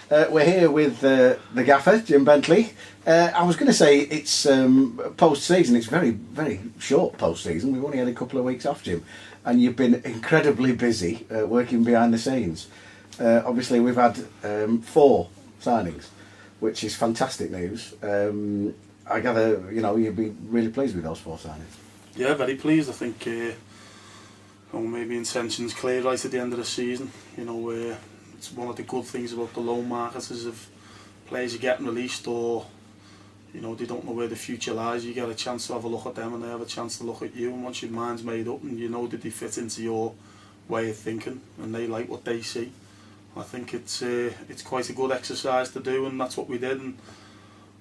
We're here with the Gaffer, Jim Bentley. I was going to say it's post-season. It's very, very short post-season. We've only had a couple of weeks off, Jim. And you've been incredibly busy working behind the scenes. Obviously, we've had 4 signings, which is fantastic news. I gather, you'd be really pleased with those 4 signings. Yeah, very pleased. I think maybe intentions clear right at the end of the season. It's one of the good things about the loan market is if players are getting released or they don't know where the future lies, you get a chance to have a look at them and they have a chance to look at you, and once your mind's made up and you know that they fit into your way of thinking and they like what they see, I think it's quite a good exercise to do, and that's what we did. And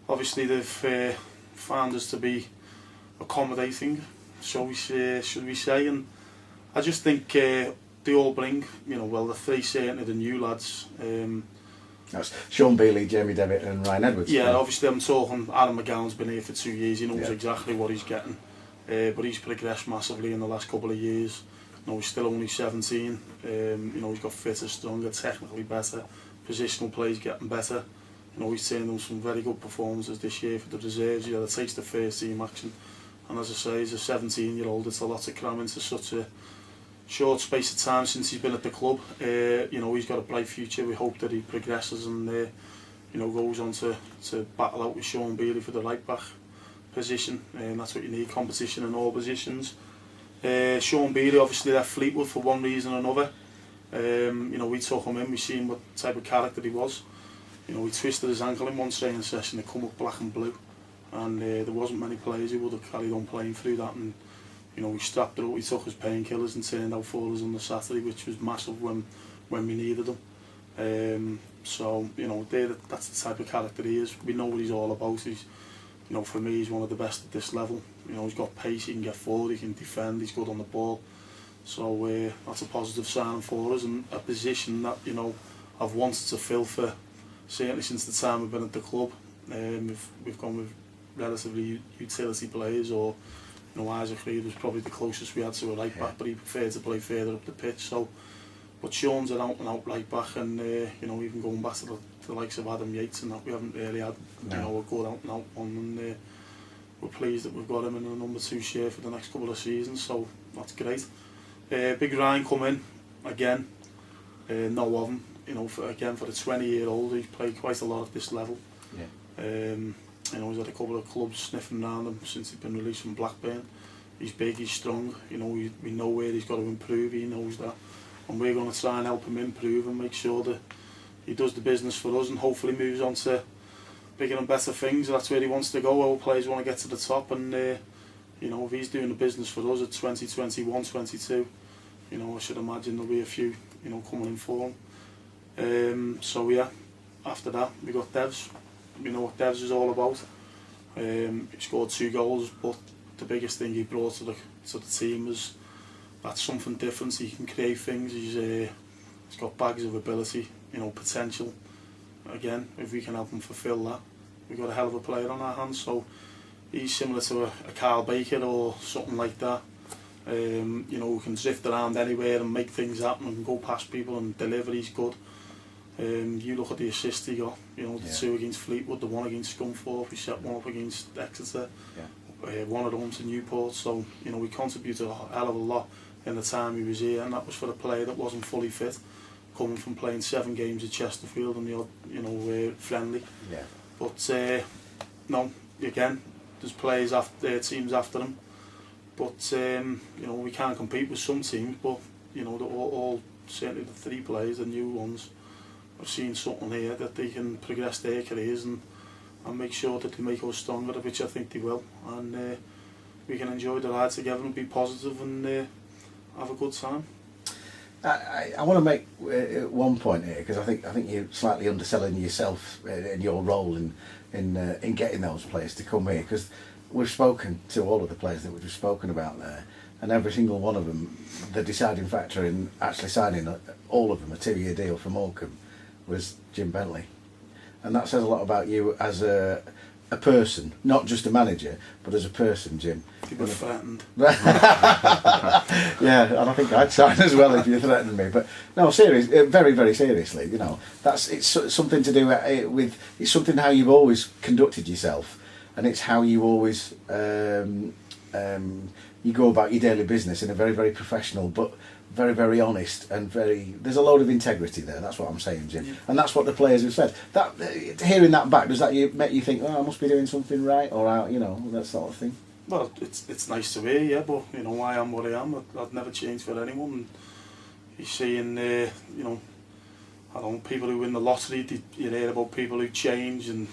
obviously they've found us to be accommodating, should we say, and I just think they all bring, the 3 certainly the new lads. That's Sean Beeley, Jamie Devitt and Ryan Edwards. Yeah, obviously I'm talking, Adam McGowan's been here for 2 years, he knows exactly what he's getting. But he's progressed massively in the last couple of years. He's still only 17. He's got fitter, stronger, technically better. Positional play's getting better. He's turned on some very good performances this year for the reserves. He had a taste of first team action. And as I say, he's a 17-year-old, it's a lot to cram into such a short space of time since he's been at the club. He's got a bright future. We hope that he progresses and goes on to battle out with Sean Beeley for the right back position. That's what you need, competition in all positions. Sean Beeley obviously left Fleetwood for one reason or another. We took him in, we seen what type of character he was. He twisted his ankle in one training session, to come up black and blue, and there wasn't many players who would have carried on playing through that. And we strapped it up, we took his painkillers and turned out for us on the Saturday, which was massive when we needed them. That's the type of character he is. We know what he's all about. He's, for me, he's one of the best at this level. He's got pace, he can get forward, he can defend, he's good on the ball. So that's a positive sign for us, and a position that I've wanted to fill for certainly since the time we've been at the club. We've gone with relatively utility players, or Isaac Reed was probably the closest we had to a right back, but he preferred to play further up the pitch. But Sean's an out-and-out right back, and even going back to the likes of Adam Yates and that, we haven't really had a good out-and-out one, and we're pleased that we've got him in a number 2 share for the next couple of seasons, so that's great. Big Ryan come in again, know of him, for the 20-year-old, he's played quite a lot at this level. He's had a couple of clubs sniffing around him since he's been released from Blackburn. He's big, he's strong, we know where he's got to improve, he knows that. And we're going to try and help him improve and make sure that he does the business for us and hopefully moves on to bigger and better things. That's where he wants to go. All players want to get to the top, and if he's doing the business for us at 20, 21, 22, I should imagine there'll be a few, coming in for him. After that we got Devs. We know what Devs is all about. He scored 2 goals, but the biggest thing he brought to the team is that's something different. He can create things. He's got bags of ability, potential. Again, if we can help him fulfil that, we've got a hell of a player on our hands. So he's similar to a Carl Baker or something like that. Who can drift around anywhere and make things happen and go past people and deliver. He's good. You look at the assists he got, the 2 against Fleetwood, the 1 against Scunthorpe, we set 1 up against Exeter, 1 at home to Newport, so we contributed a hell of a lot in the time he was here, and that was for a player that wasn't fully fit, coming from playing 7 games at Chesterfield and the odd, friendly. But again, there's players after teams after him, but we can't compete with some teams, but all certainly the 3 players, the new ones, I've seen something here that they can progress their careers and make sure that they make us stronger, which I think they will, and we can enjoy the ride together and be positive and have a good time. I want to make one point here, because I think you're slightly underselling yourself in your role in getting those players to come here, because we've spoken to all of the players that we've spoken about there, and every single one of them, the deciding factor in actually signing all of them a 2-year deal for Morecambe was Jim Bentley, and that says a lot about you as a a person, not just a manager, but as a person, Jim. People are threatened. Yeah, and I think I'd sign as well if you threatened me. But no, very, very seriously, you know, it's something to do with, it's something how you've always conducted yourself, and it's how you always you go about your daily business in a very, very professional, but very, very honest, and there's a load of integrity there. That's what I'm saying, Jim. Yeah. And that's what the players have said. That hearing that back, does that make you think, oh, I must be doing something right, or you know, that sort of thing? Well, it's nice to hear, yeah, but you know, I am what I am. I'd never change for anyone. And you're seeing, you know, I don't know, people who win the lottery. You hear about people who change and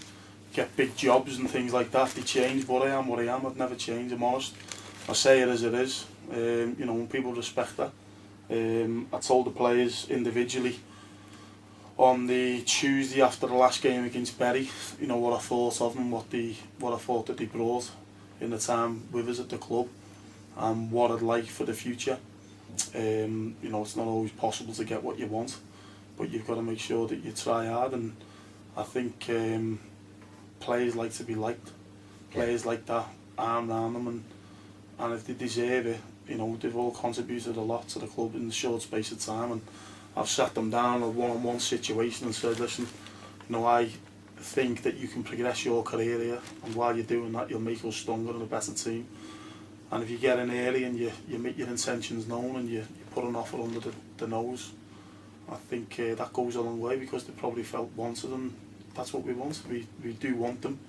get big jobs and things like that. They change, but I am what I am. I'd never change. I'm honest. I say it as it is. You know, and people respect that. I told the players individually on the Tuesday after the last game against Bury, you know, what I thought of them, what I thought that they brought in the time with us at the club, and what I'd like for the future. You know, it's not always possible to get what you want, but you've got to make sure that you try hard, and I think players like to be liked. Players like that arm around them, and if they deserve it, you know, they've all contributed a lot to the club in a short space of time, and I've sat them down in a one-on-one situation and said, listen, you know, I think that you can progress your career here, and while you're doing that, you'll make us stronger and a better team. And if you get in early and you make your intentions known and you put an offer under the nose, I think that goes a long way, because they probably felt wanted, and that's what we want. We do want them.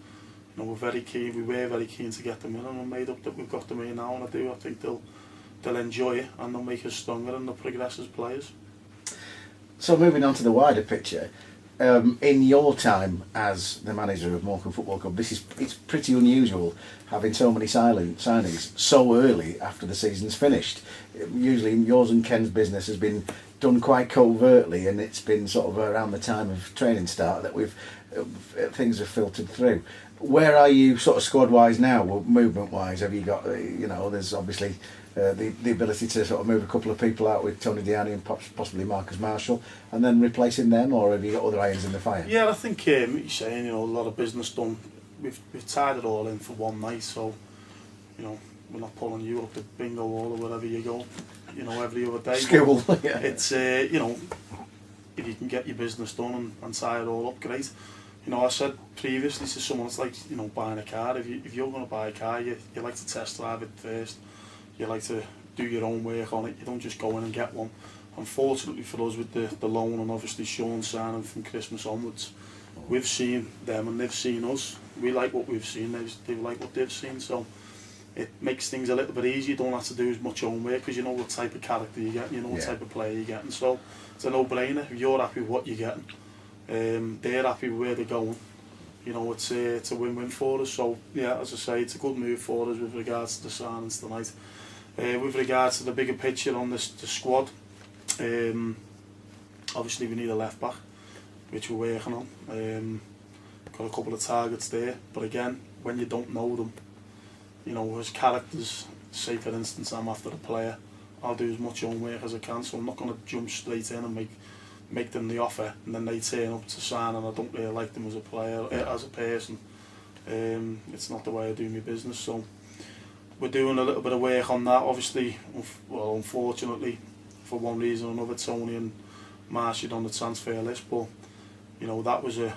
You know, we were very keen to get them in, and I'm made up that we've got them in now, and I think they'll enjoy it, and they'll make us stronger, and they'll progress as players. So moving on to the wider picture, in your time as the manager of Morecambe Football Club, it's pretty unusual having so many signings so early after the season's finished. Usually yours and Ken's business has been done quite covertly, and it's been sort of around the time of training start that things have filtered through. Where are you sort of squad-wise now, movement-wise? Have you got, you know, there's obviously the ability to sort of move a couple of people out with Tony Diani and possibly Marcus Marshall, and then replacing them, or have you got other irons in the fire? Yeah, I think you're saying, you know, a lot of business done. We've tied it all in for one night, so, you know, we're not pulling you up at bingo hall or wherever you go, you know, every other day. School, yeah. It's, you know, if you can get your business done and tie it all up, great. You know, I said previously to someone, it's like, you know, buying a car. If you're going to buy a car, you like to test drive it first. You like to do your own work on it. You don't just go in and get one. Unfortunately for us, with the loan and obviously Sean signing from Christmas onwards, we've seen them and they've seen us. We like what we've seen, they like what they've seen, so it makes things a little bit easier. You don't have to do as much homework, because you know what type of character you're getting, you know what type of player you're getting, so it's a no-brainer. If you're happy with what you're getting, they're happy with where they're going, you know, it's a win-win for us. So yeah, as I say, it's a good move for us with regards to the signings tonight. With regards to the bigger picture on the squad, obviously we need a left back, which we're working on. Got a couple of targets there, but again, when you don't know them, you know, as characters, say for instance I'm after a player, I'll do as much homework as I can, so I'm not going to jump straight in and make them the offer, and then they turn up to sign and I don't really like them as a player, as a person. It's not the way I do my business, so we're doing a little bit of work on that. Obviously, well, unfortunately, for one reason or another, Tony and Marsh on the transfer list, but you know, that was a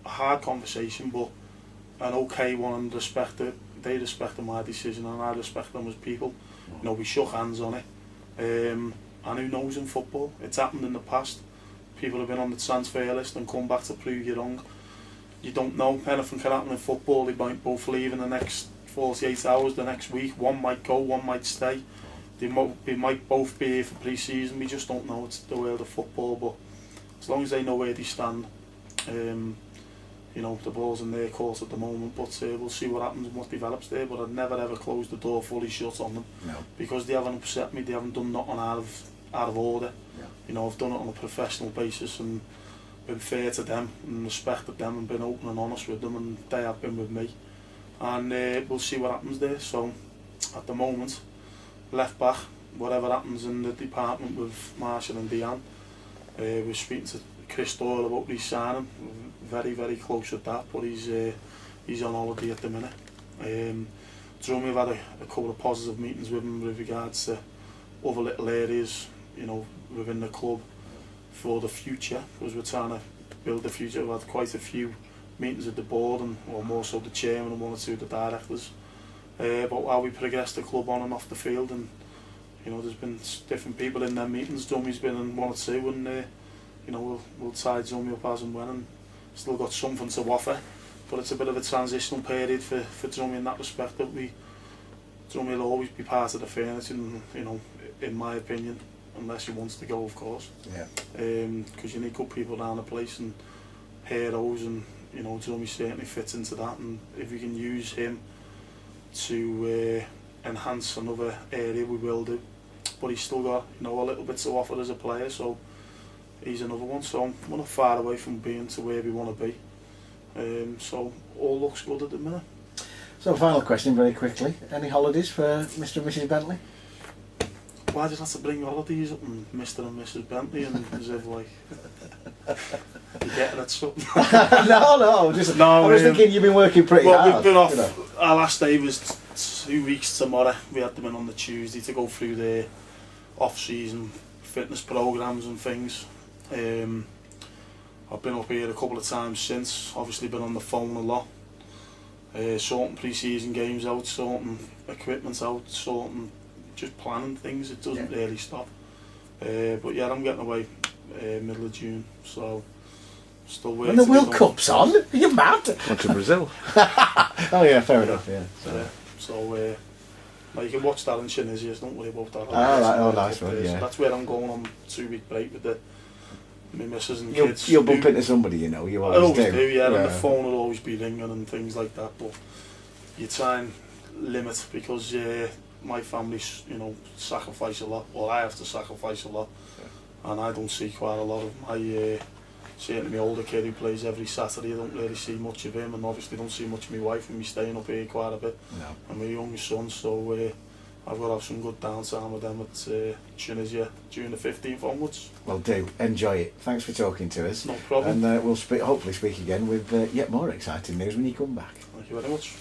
hard conversation, but an okay one, and they respected my decision and I respect them as people. You know, we shook hands on it, and who knows in football, it's happened in the past. People have been on the transfer list and come back to prove you wrong. You don't know, anything can happen in football. They might both leave in the next 48 hours, the next week. One might go, one might stay. They might both be here for pre-season. We just don't know. It's the world of football, but as long as they know where they stand, you know, the ball's in their court at the moment, but we'll see what happens and what develops there. But I'd never ever close the door fully shut on them, no, because they haven't upset me. They haven't done nothing out of order. Yeah. You know, I've done it on a professional basis and been fair to them and respected them and been open and honest with them, and they have been with me. And we'll see what happens there. So at the moment, left back, whatever happens in the department with Marshall and Dean, we're speaking to Chris Doyle about re-signing. very, very close with that, but he's on holiday at the minute. Drummy, have had a couple of positive meetings with him with regards to other little areas, you know, within the club for the future, because we're trying to build the future. We've had quite a few meetings with the board, and well, more so the chairman and one or two of the directors, about how we progress the club on and off the field. And you know, there's been different people in their meetings. Drummy's been in one or two, and you know, we'll tie Drummy up as and when, and still got something to offer. But it's a bit of a transitional period for Drummy in that respect. That Drummy will always be part of the furniture, and, you know, in my opinion, unless he wants to go, of course. Yeah. Because you need good people around the place and heroes, and you know, Drummy certainly fits into that. And if we can use him to enhance another area, we will do. But he's still got, you know, a little bit to offer as a player, so he's another one. So we're not far away from being to where we want to be. So all looks good at the minute. So final question very quickly. Any holidays for Mr. and Mrs. Bentley? Why just have to bring holidays up and Mr. and Mrs. Bentley, and as if like you're getting at something? No, just I was thinking you've been working pretty hard. We've been off. You know. Our last day was 2 weeks tomorrow. We had them in on the Tuesday to go through their off-season fitness programs and things. I've been up here a couple of times since. Obviously been on the phone a lot. Sorting pre-season games out, sorting equipment out, sorting, just planning things. It doesn't really stop. But yeah, I'm getting away middle of June, so still waiting. When the World Cup's on? Are you mad? Went to Brazil. Oh yeah, fair enough. Yeah. So now you can watch that in Tunisia. Don't worry about that. Oh nice one. Yeah. So that's where I'm going on 2 week break with my missus and kids. You'll bump into somebody, you know. You always do. Yeah, and the phone will always be ringing and things like that. But you try and limit, because my family's, you know, sacrifice a lot, or I have to sacrifice a lot, and I don't see quite a lot of my. Certainly my older kid who plays every Saturday, I don't really see much of him, and obviously don't see much of my wife and me staying up here quite a bit. No. And my young son, so I've got to have some good downtime with them at Tunisia June the 15th onwards. Well, do enjoy it. Thanks for talking to us. No problem. And we'll hopefully speak again with yet more exciting news when you come back. Thank you very much.